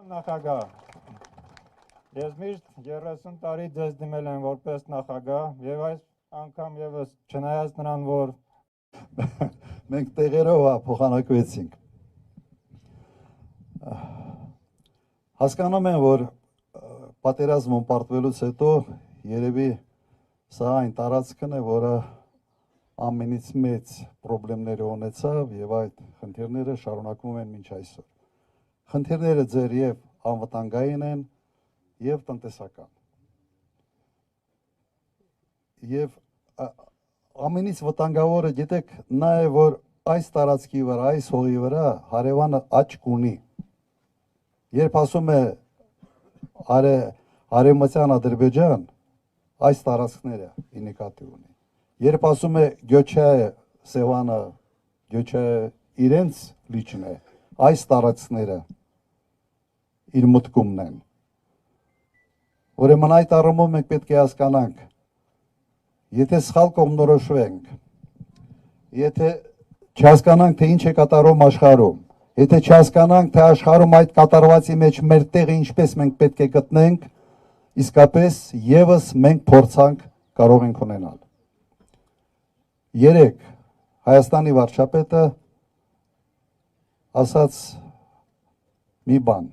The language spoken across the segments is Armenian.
Նախագահ, ես միշտ 30 տարի ձեզ դիմել եմ որպես նախագահ եւ այս անգամ եւս չնայած նրան, որ մենք տեղերով փոխանակվեցինք։ Հասկանում եմ, որ պատերազմում պարտվելուց հետո երևի սա այն տարածքն է, որը ամենից մեծ խնդիրներ ունեցավ եւ այդ խնդիրները շարունակվում են մինչ այսօր։ Խնդիրները ձեր եւ անվտանգային են եւ տնտեսական։ Եվ ամենից վտանգավորը գիտեք նա է, որ այս տարածքի վրա, այս հողի վրա հարևանը աչք ունի։ Երբ ասում է Արևմտյան Ադրբեջան, այս տարածքները նկատի ունի։ Երբ ասում է Գյոչայ Սևանը, Գյոչայ իրենց լիճն է, այս տարածքները իր մտքումն են։ Ուրեմն այդ առումով մենք պետք է հասկանանք, եթե սխալ կողմնորոշվենք, եթե չհասկանանք, թե ինչ է կատարում աշխարհում, եթե չհասկանանք, թե աշխարհում այդ կատարվածի մեջ մեր տեղը ինչպես մենք պետք է գտնենք, իսկապես եւս մենք փորձանք կարող ենք ունենալ։ Երեք Հայաստանի վարչապետը ասաց մի բան,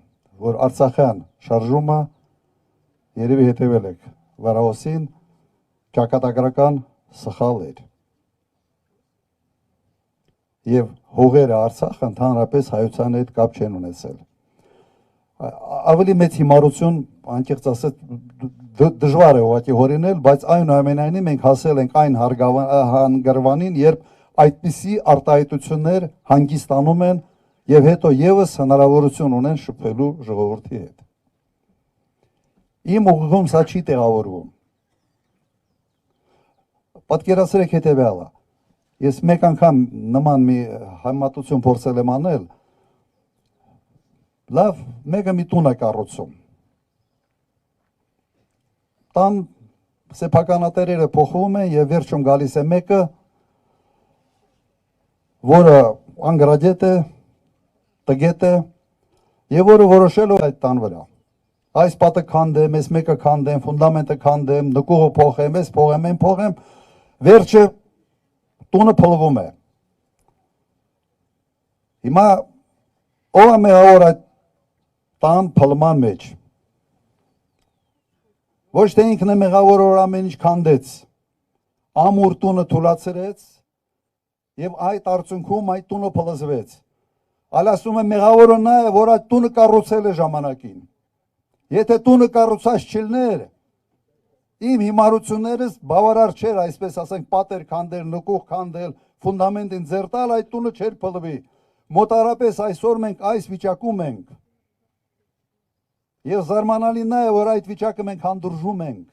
որ Արցախյան շարժումը երևի հետևել եք Վարավոսին, ճակատագրական սխալ էր։ Եվ հողերը Արցախը ընդհանրապես հայության հետ կապ չեն ունեցել։ Ավելի մեծ հիմարություն, անկեղծ ասած, դժվար է ուղղակի հորինել, բայց այնուամենայնիվ մենք հասել ենք այն հանգրվանին, երբ այդպիսի արտահայտություններ հանգստանում են եւ հետո եւս հնարավորություն ունեն շփվելու ժողովրդի հետ։ Իմ ուղղում սա չի տեղավորվում։ Պատկերացրեք հետեւյալը։ Ես մեկ անգամ նման մի համատություն փորձել եմ անել, լավ, մեկը մի տուն է կառուցում։ Տան սեփականատերերը փոխվում են եւ վերջում գալիս է մեկը, որը անգրադետ է, տգետ է, եւ որը որոշել է այդ տան վրա։ Այս պատը քանդեմ, այս մեկը քանդեմ, ֆունդամենտը քանդեմ, նկուղը փոխեմ, այս փոխեմ, վերջը տունը փլվում է։ Հիմա ով է մեղավոր այդ տան փլման մեջ։ Ոչ թե ինքն է մեղավոր, որ ամեն ինչ քանդեց, ամուր տունը թուլացրեց եւ այդ արդյունքում այդ տունը փլզվեց։ Այլ ասում է մեղավորը նա է, որ այդ տունը կառուցել է ժամանակին։ Եթե տունը կառուցած չլիներ, իմ հիմարություններս բավարար չէր, այսպես ասենք, պատեր քանդել, նկուղ քանդել, ֆունդամենտին ձեռ տալ, այդ տունը չէր փլվի։ Մոտարապես այսօր մենք այս վիճակում ենք։ Եվ զարմանալի նա է, որ այդ վիճակը մենք հանդուրժում ենք։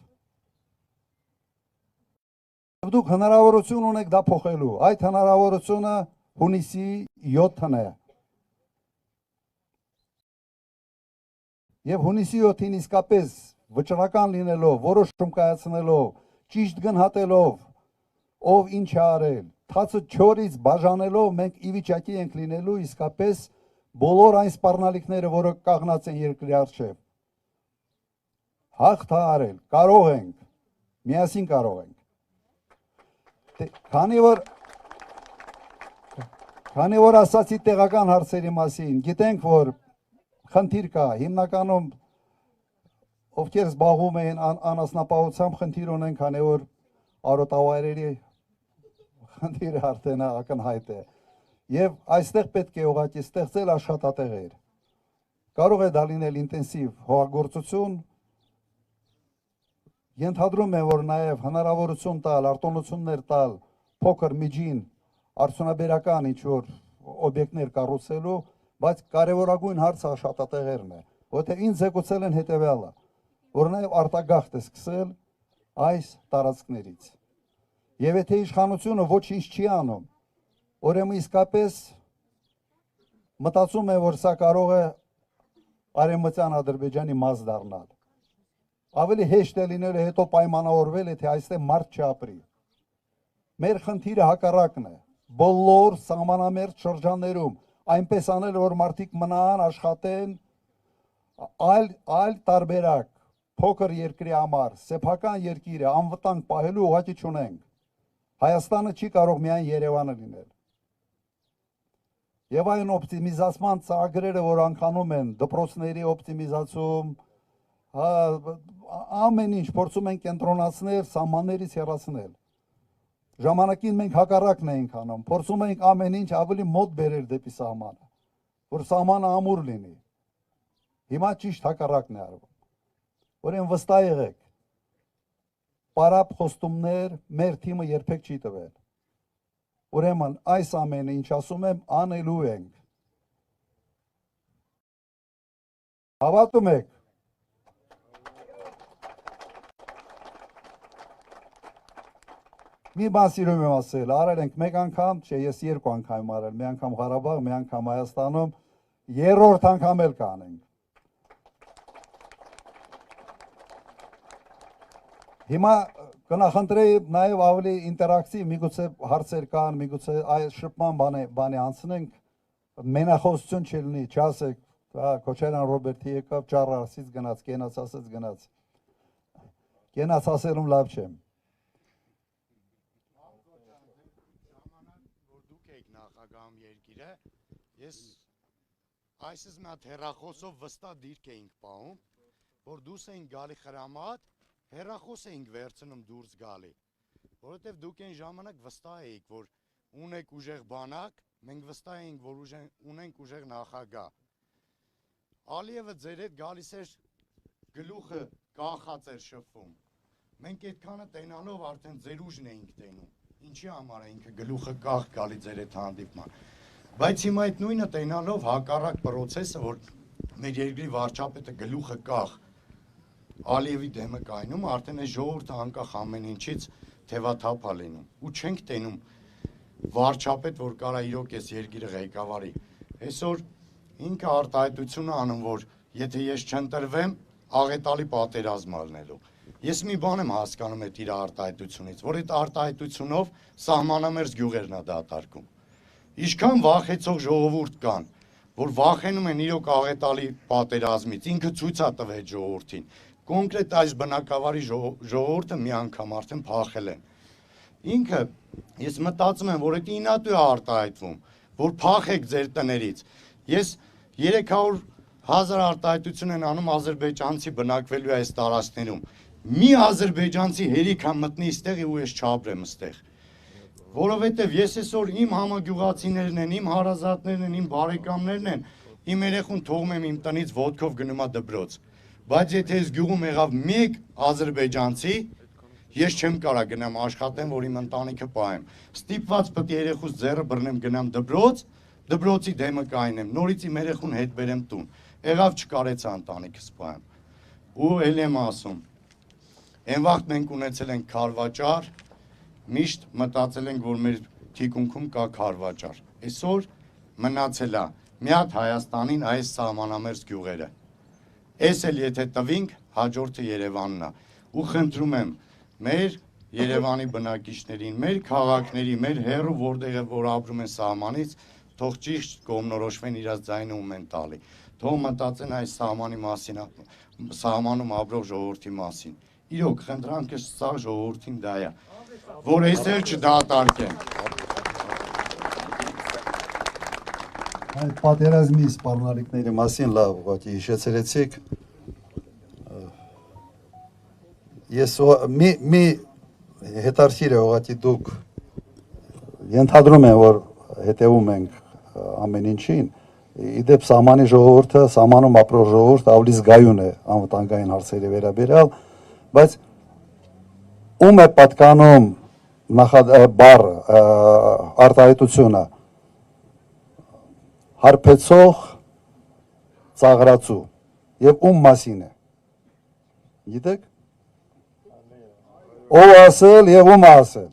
Դուք հնարավորություն ունեք դա փոխելու։ Այդ հնարավորությունը հունիսի 7-ն է։ Եվ հունիսի 7-ին իսկապես վճռական լինելով, որոշում կայացնելով, ճիշտ գնահատելով, ով ինչ է արել, թացը չորից բաժանելով, մենք ի վիճակի ենք լինելու իսկապես բոլոր այն սպառնալիքները, որը կաղնած են երկրի առջև, հաղթահարել, կարող ենք, միասին կարող ենք։ Քանի որ ասացի տեղական հարցերի մասին, գիտենք, որ խնդիր կա, հիմնականում ովքեր զբաղվում են անասնապահությամբ խնդիր ունեն, քանի որ արոտավայրերի խնդիրը արդեն ակնհայտ է։ Եվ այստեղ պետք է ուղղակի ստեղծել աշխատատեղեր։ Կարող է դա լինել ինտենսիվ հողագործություն, ենթադրում է, որ նաև հնարավորություն տալ, արտոնություններ տալ, փոքր միջին, արդյունաբերական ինչ-որ օբյեկտներ կառուցելու, բայց կարևորագույն հարցը աշխատատեղերն է, որտեղ ինձ զեկուցել են հետևյալը, որ նաև արտագաղթ է սկսել այս տարածքներից։ Եվ եթե իշխանությունը ոչինչ չի անում, ուրեմն իսկապես մտածում է, որ սա կարող է Արևմտյան Ադրբեջանի մաս դառնալ։ Ավելի հեշտ է լինել հետո պայմանավորվել, եթե այստեղ մարդ չապրի։ Մեր խնդիրը հակառակն է։ այլ տարբերակ փոքր երկրի համար սեփական երկիրը անվտանգ պահելու ուղղակի չունենք։ Հայաստանը չի կարող միայն Երևանը լինել։ Եվ այն օպտիմիզացման ծրագրերը, որ անցանում են, դպրոցների օպտիմիզացում, ամեն ինչ փորձում են կենտրոնացնել, սահմաններից հեռացնել։ Ժամանակին մենք հակառակն էինք անում, փորձում էինք ամեն ինչ ավելի մոտ բերել դեպի սահմանը, որ սահմանը ամուր լինի։ Հիմա ճիշտ հակառակն է արվում։ Ուրեմն վստահ եղեք, պարապ խոստումներ մեր թիմը երբեք չի տվել։ Ուրեմն այս ամենը, ինչ ասում եմ, անելու ենք։ Հավատում եք։ Մի բան սիրում եմ ասել, արել ենք մեկ անգամ, չէ, ես երկու անգամ արել, մի անգամ Ղարաբաղ, մի անգամ Հայաստանում, երրորդ անգամ էլ կանենք։ Հիմա կնախընտրեի նաև ավելի ինտերակտիվ, միգուցե հարցեր կան, միգուցե այս շփման բանի անցնենք, մենախոսություն չլինի, չասեք, Քոչարյան Ռոբերտի եկավ, ճառ ասից գնաց, կենաց ասեց գնաց։ Կենաց ասելում լավ չեմ։ Նախագահում երկիրը, ես այսպես մի հատ հեռախոսով վստահ դիրք էինք պահում, որ դուրս էինք գալի խրամատ, հեռախոս էինք վերցնում դուրս գալի, որովհետև դուք այն ժամանակ վստահ էիք, որ ունեք ուժեղ բանակ, մենք վստահ էինք, որ ունենք ուժեղ նախագահ։ Ալիևը ձեր հետ գալիս էր գլուխը կախած էր շփվում։ Մենք այդքանը տենալով արդեն ձեր ուժն էինք տենում։ Ինչի համար է ինքը գլուխը կախ գալի ձեր հետ հանդիպման։ Բայց հիմա այդ նույնը տենալով հակառակ պրոցեսը, որ մեր երկրի վարչապետը գլուխը կախ Ալիևի դեմը կայնում, արդեն այս ժողովուրդը անկախ ամեն ինչից թևաթափ է լինում։ Ու չենք տենում վարչապետ, որ կարա իրոք այս երկիրը ղեկավարի։ Այսօր ինքը արտահայտություն անում, որ եթե ես չընտրվեմ, աղետալի պատերազմ ալնելու։ Ես մի բան եմ հասկանում այդ իր արտահայտությունից, որ այդ արտահայտությունով սահմանամերձ գյուղերն է դատարկում։ Ինչքան վախեցող ժողովուրդ կան, որ վախենում են իրոք աղետալի պատերազմից, ինքը ցույց է տվել ժողովրդին։ Կոնկրետ այս բնակավարի ժողովուրդը մի անգամ արդեն փախել են։ Ինքը, ես մտածում եմ, որ այդ ինատու է արտահայտվում, որ փախեք ձեր տներից։ Ես 300,000 արտահայտություն են անում ադրբեջանցի բնակվելու այս տարածքներում։ Մի ադրբեջանցի հերիք մտնի այստեղ ու ես չապրեմ այստեղ։ Որովհետև ես այսօր իմ համագյուղացիներն են, իմ հարազատներն են, իմ բարեկամներն են, իմ երեխուն թողում եմ իմ տնից ոտքով գնում է դպրոց։ Բայց եթե այս գյուղում եղավ մեկ ադրբեջանցի, ես չեմ կարա գնամ աշխատեմ, որ իմ ընտանիքը պահեմ։ Ստիպված պետք է երեխուս ձեռը բռնեմ գնամ դպրոց, դպրոցի դեմը կայնեմ, նորից իմ երեխուն հետ բերեմ տուն։ Եղավ չկարեցա ընտանիքս պահեմ։ Ու էլ եմ ասում, այն վաղտ մենք ունեցել ենք քարվաճար, միշտ մտածել ենք, որ մեր թիկունքում կա քարվաճար։ Այսօր մնացել է մի հատ Հայաստանին այս սահմանամերձ գյուղերը։ Այս էլ եթե տվինք, հաջորդը Երևանն է։ Ու խնդրում եմ մեր Երևանի բնակիչներին, մեր քաղաքների, մեր հեռու որտեղ որ ապրում են սահմանից, թող ճիշտ կողմնորոշվեն իրաց ձայնը ում են տալի։ Թող մտածեն այս սահմանի մասին, սահմանում ապրող ժողովրդի մասին։ Իրոք խնդրանքը սա ժողովրդին դա է, որ այսօր չդատարկեն։ Այդ պատերազմի սպառնալիքների մասին լավ ուղղակի հիշեցրեցիք։ Ես մի հետարքիր է ուղղակի դուք ենթադրում եմ, որ հետևում ենք ամեն ինչին։ Իդեպ սահմանի ժողովուրդը, սահմանում ապրող ժողովուրդը ավելի զգայուն է անվտանգային հարցերի վերաբերյալ, բայց ում է պատկանում բառ արտահայտությունը հարբեցող ծաղրացու եւ ում մասին է։ Գիտեք։ Ով ասել եւ ում ասել։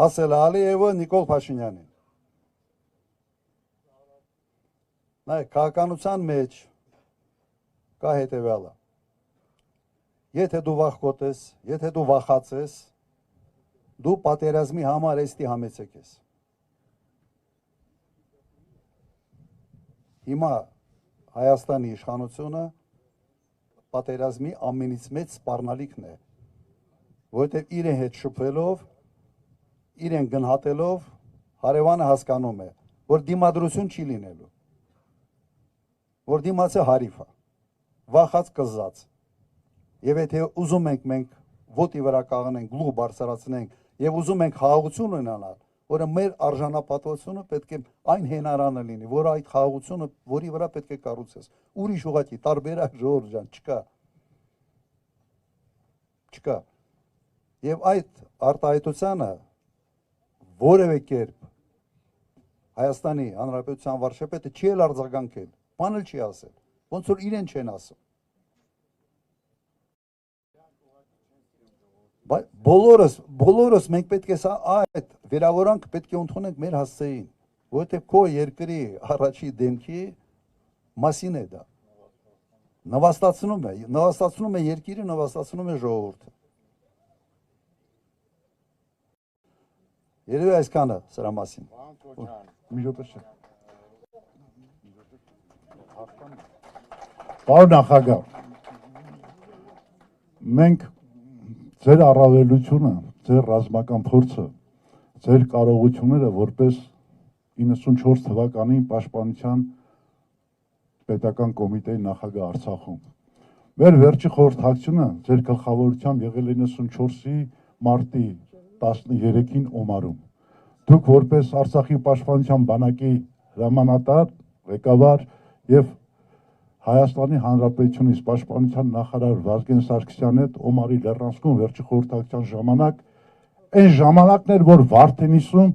Ասել Ալիևը Նիկոլ Փաշինյանին։ Նայ քաղաքականության մեջ կա հետեւյալը։ Եթե դու վախկոտ ես, եթե դու վախած ես, դու պատերազմի համար էստի համեցեք ես։ Հիմա Հայաստանի իշխանությունը պատերազմի ամենից մեծ սպառնալիքն է, որովհետև իրեն հետ շփվելով, իրեն գնահատելով հարևանը հասկանում է, որ դիմադրություն չի լինելու, որ դիմացը հարիվ է, վախած կզած, եւ եթե ուզում ենք մենք ոտի վրա կաղնենք, գլուխ բարձրացնենք եւ ուզում ենք խաղաղություն ունենալ, որը մեր արժանապատվությունը պետք է այն հենարանը լինի, որ այդ խաղաղությունը, որի վրա պետք է կառուցես, ուրիշ ուղղակի տարբերակ ժողովուրդ ջան չկա։ Եվ այդ արտահայտությանը որևէ կերպ Հայաստանի Հանրապետության վարչապետը չի էլ արձագանքել, բան էլ չի ասել, ոնց որ իրեն չեն ասում։ Բոլորս մենք պետք է այդ վերավորանքը պետք է ընդունենք մեր հասցեին, որովհետև քո երկրի առաջի դեմքի մասին է դա։ Նվաստացնում է երկիրը, նվաստացնում է ժողովուրդը։ Երևի այսքանը սրա մասին։ Պարոն նախագահ, մենք ձեր առավելությունը, ձեր ռազմական փորձը, ձեր կարողությունները որպես 94 թվականին Պաշտպանության պետական կոմիտեի նախագահ Արցախում։ Մեր վերջի խորհրդակցությունը ձեր գլխավորությամբ եղել է 94-ի մարտի 13-ին Օմարում։ Դուք որպես Արցախի պաշտպանության բանակի հրամանատար, ղեկավար եւ Հայաստանի Հանրապետությունից պաշտպանության նախարար Վազգեն Սարգսյանի հետ Օմարի լեռնանցքում վերջի խորհրդակցության ժամանակ այն ժամանակն էր, որ Վարդենիսում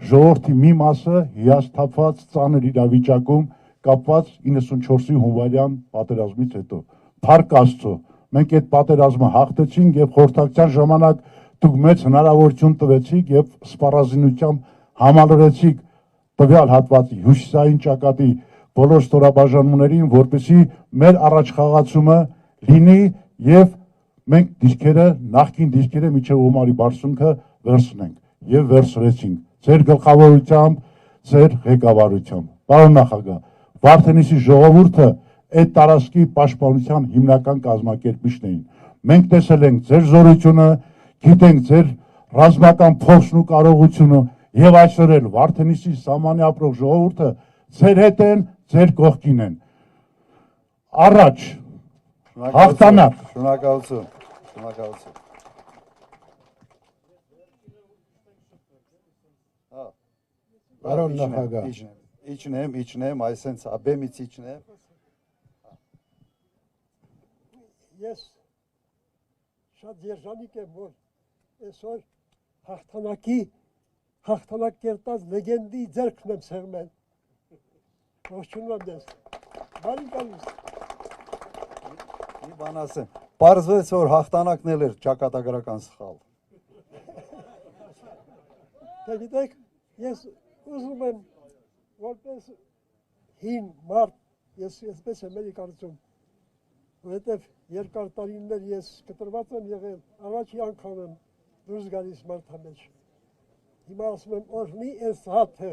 ժողովրդի մի մասը հիասթափված ծանր իրավիճակում կապված 94-ի հունվարյան պատերազմից հետո։ Փառք Աստծո, մենք այդ պատերազմը հաղթեցինք եւ խորհրդակցության ժամանակ դուք մեծ հնարավորություն տվեցիք եւ սպառազինությամբ համալրեցիք տվյալ հատվածի հյուսիսային ճակատի բոլոր ստորաբաժանումներին, որպեսզի մեր առաջխաղացումը լինի եւ մենք դիրքերը, նախկին դիրքերը միջև Օմարի բարձունքը վերցնենք եւ վերցրեցինք ձեր գլխավորությամբ, ձեր ղեկավարությամբ։ Պարոն նախագահ, Վարդենիսի ժողովուրդը այդ տարածքի պաշտպանության հիմնական կազմակերպիչն էին։ Մենք տեսել ենք ձեր զորությունը, գիտենք ձեր ռազմական փորձն ու կարողությունը եւ այսօր էլ Վարդենիսի սահմանի ապրող ժողովուրդը ձեր հետ են, ձեր կողքին են։ Առաջ հաղթանակ։ Շնորհակալություն։ Պարոն նախագահ, իջնեմ, այսենց աբեմից իջնեմ։ Ես շատ երջանիկ եմ, որ այսօր հաղթանակ կերտած լեգենդի ձեռքն եմ սեղմել։ Ողջունում եմ ձեզ։ Բարի գալուս։ Մի բան ասեմ, պարզվեց, որ հաղթանակն էլ էր ճակատագրական սխալ։ Դե գիտեք, ես ուզում եմ որպես հին մարդ, ես այսպես եմ էլի կարծում, որովհետև երկար տարիներ ես կտրված եմ եղել, առաջի անգամ եմ դուրս գալիս մարդամեջ։ Հիմա ասում եմ, օրհնի այս հաթը,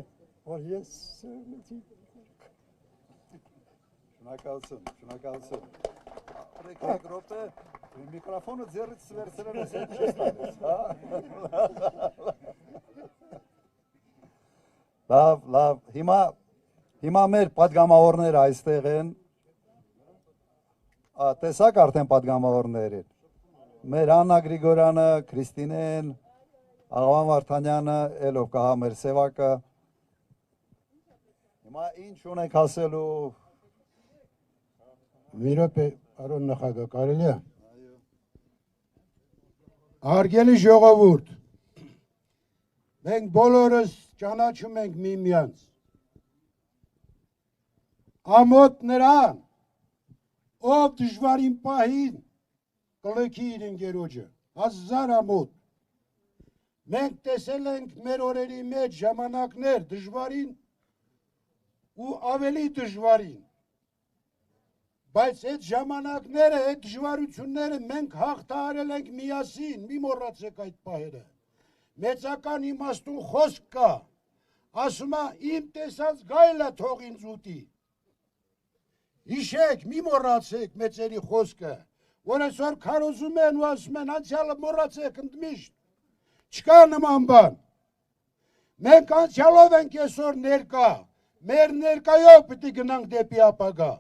որ ես Շնորհակալություն։ Մեկ րոպե, միկրոֆոնը ձեռքից վերցրել ես, չես տալիս, հա։ Լավ, հիմա մեր պատգամավորները այստեղ են, տեսակ արդեն պատգամավորներին, մեր Աննա Գրիգորյանը, Քրիստինեն, Աղավան Վարդանյանը, ելով կահա մեր սևակը, հիմա ինչ ունենք ասելու։ մի րոպե, պարոն նախագահ, կարելի է։ Հարգելի ժողովուրդ, մենք բոլորս ճանաչում ենք միմյանց։ Ամոթ նրան, ով դժվարին պահին կլքի իր ընկերոջը, հազար ամոթ։ Մենք տեսել ենք մեր օրերի մեջ ժամանակներ դժվարին ու ավելի դժվարին։ Բայց այդ ժամանակները, այդ դժվարությունները մենք հաղթահարել ենք միասին, մի մոռացեք այդ պահերը։ Մեծական իմաստուն խոսք կա, ասում է իմ տեսած գայլը թող ինձ ուտի։ Հիշեք, մի մոռացեք մեծերի խոսքը, որ այսօր քարոզում են ու ասում են անցյալը մոռացեք ընդմիշտ։ Չկա նման բան։ Մենք անցյալով ենք այսօր ներկա, մեր ներկայով պիտի գնանք դեպի ապագա։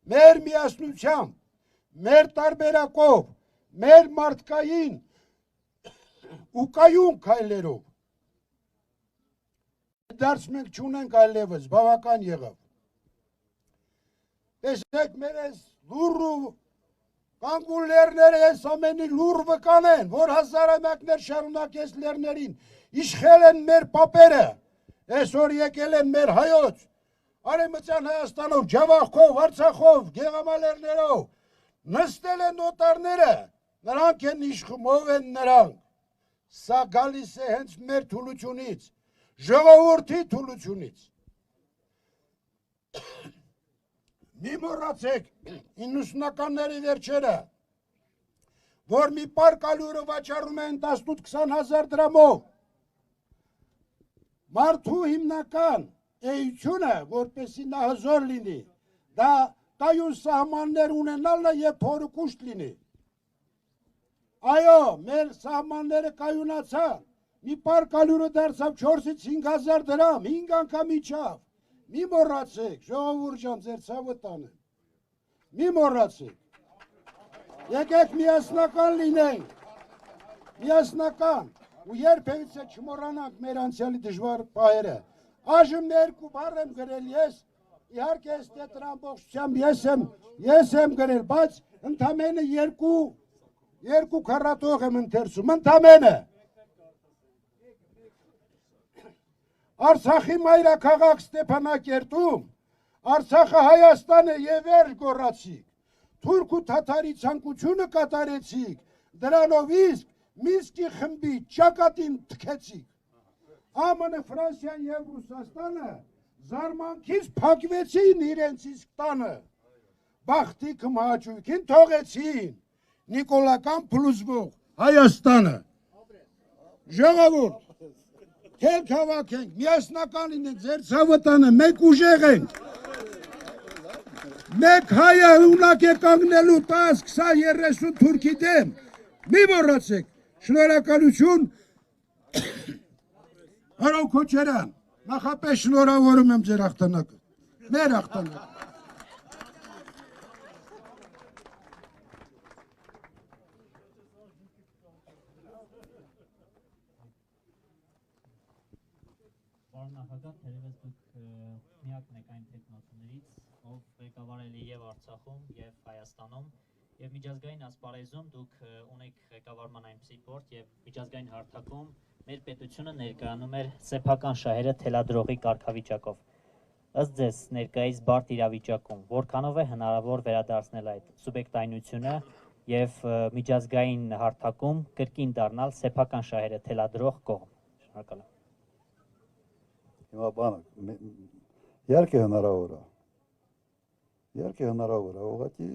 Մեր միասնությամբ, մեր տարբերակով, մեր մարդկային ու կայուն քայլերով։ Դարձ մենք չունենք այլևս, բավական եղավ։ Տեսեք մեր այս լուռ ու կանգուն լեռները այս ամենի լուռ վկան են, որ հազարամյակներ շարունակ այս լեռներին իշխել են մեր պապերը, այսօր եկել են մեր հայոց, Արևմտյան Հայաստանով, Ջավախքով, Արցախով, Գեղամալերներով, նստել են օտարները, նրանք են իշխում, ով են նրանք։ Սա գալիս է հենց մեր թուլությունից, ժողովրդի թուլությունից։ Մի մոռացեք 90-ականների վերջերը, որ մի պարկ ալյուրը վաճառում են 18-20 հազար դրամով։ Մարդու հիմնական էությունը, որպեսի նա հզոր լինի, դա կայուն սահմաններ ունենալն է եւ փորը կուշտ լինի։ Այո, մեր սահմանները կայունացան, մի պարկ ալյուրը դարձավ 4-ից 5 հազար դրամ, 5 անգամ իջավ։ Մի մոռացեք, ժողովուրդ ջան, ձեր ցավը տանը։ Մի մոռացեք։ Եկեք միասնական լինենք։ Միասնական։ Ու երբևիցե չմոռանանք մեր անցյալի դժվար պահերը։ Այժմ երկու բառ եմ գրել ես, իհարկե այս տետրը ամբողջությամբ ես եմ գրել, բայց ընդամենը երկու քառատող եմ ընթերցում, ընդամենը։ Արցախի մայրաքաղաք Ստեփանակերտում, Արցախը Հայաստան է եւ վերջ գոռացիք, թուրք ու թաթարի ցանկությունը կատարեցիք, դրանով իսկ Մինսկի խմբի ճակատին թքեցիք։ ԱՄՆ, Ֆրանսիան եւ Ռուսաստանը զարմանքից փակվեցին իրենց իսկ տանը, բախտի կմահաճույքին թողեցին նիկոլական փլուզվող Հայաստանը։ Ժողովուրդ, թելք հավաքենք, միասնական լինենք, ձեր ցավը տանը, մենք ուժեղ ենք։ Մեկ հայը ունակ է կանգնելու 10, 20, 30 թուրքի դեմ։ Մի մոռացեք, շնորհակալություն Հարո Քոչարյան, նախապես շնորհավորում եմ ձեր հաղթանակը, մեր հաղթանակը։ Պարոն նախագահ, թերևս դուք միակն եք այն տեխնոլոգիաներից, ով ղեկավարել է եւ Արցախում եւ Հայաստանում եւ միջազգային ասպարեզում դուք ունեք ղեկավարման այնպիսի պորտ եւ միջազգային հարթակում մեր պետությունը ներկայանում էր սեփական շահերը թելադրողի կարգավիճակով։ Ըստ ձեզ ներկայիս բարդ իրավիճակում որքանով է հնարավոր վերադարձնել այդ սուբյեկտայնությունը եւ միջազգային հարթակում կրկին դառնալ սեփական շահերը թելադրող կողմ։ Շնորհակալ եմ։ Հիմա բանը իհարկե հնարավոր է։ Իհարկե հնարավոր է, ուղղակի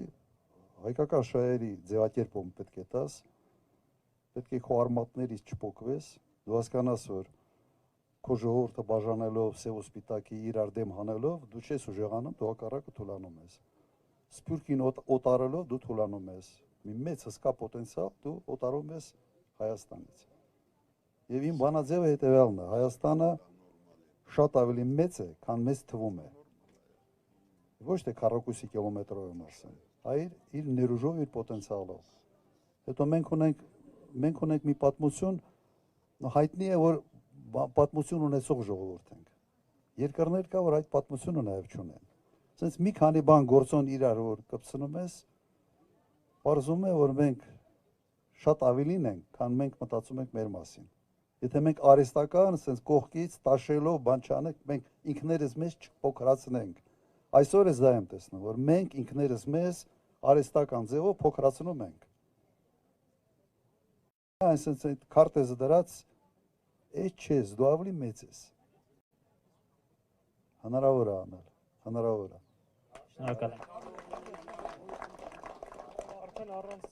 հայկական շահերի ձևակերպում պետք է տաս, պետք է քո արմատներից չփոկվես, դու հասկանաս, որ քո ժողովուրդը բաժանելով, սև ու սպիտակի իրար դեմ հանելով, դու չես ուժեղանում, դու հակառակը թուլանում ես։ Սփյուռքին օտարելով դու թուլանում ես։ Մի մեծ հսկա պոտենցիալ դու օտարում ես Հայաստանից։ Եվ իմ բանաձևը հետևյալն է, Հայաստանը շատ ավելի մեծ է, քան մեզ թվում է։ Ոչ թե քառակուսի կիլոմետրով եմ ասում, այլ իր ներուժով, իր պոտենցիալով։ Հետո մենք ունենք մի պատմություն, հայտնի է, որ պատմություն ունեցող ժողովուրդ ենք։ Երկրներ կա, որ այդ պատմությունը նաև չունեն։ Սենց մի քանի բան գործոն իրար որ կպցնում ես, պարզում է, որ մենք շատ ավելին ենք, քան մենք մտածում ենք մեր մասին։ Եթե մենք արհեստական, սենց կողքից տաշելով բան չանենք, մենք ինքներս մեզ չփոքրացնենք։ Այսօր ես դա եմ տեսնում, որ մենք ինքներս մեզ արհեստական ձևով փոքրացնում ենք։ Այսինքն այդ քարտեզը դրած Էջ չես, դու ավելի մեծ ես։ Հնարավոր է անել, հնարավոր է։ Շնորհակալ եմ։ Արդեն առանց